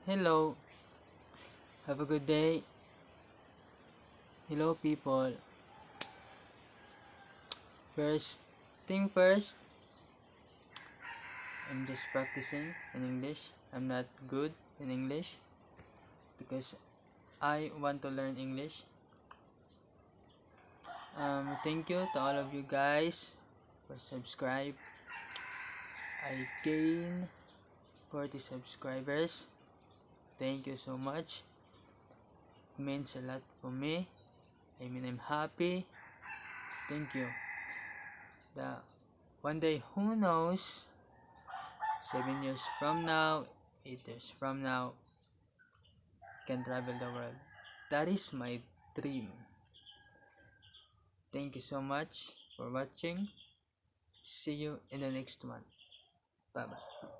Hello, have a good day. Hello, people. First thing first, I'm just practicing in English. I'm not good in English because I want to learn English. Thank you to all of you guys for subscribe. I gained 40 subscribers. Thank you so much. It means a lot for me. I'm happy. Thank you. The one day, who knows? 7 years from now, 8 years from now, can travel the world. That is my dream. Thank you so much for watching. See you in the next one. Bye bye.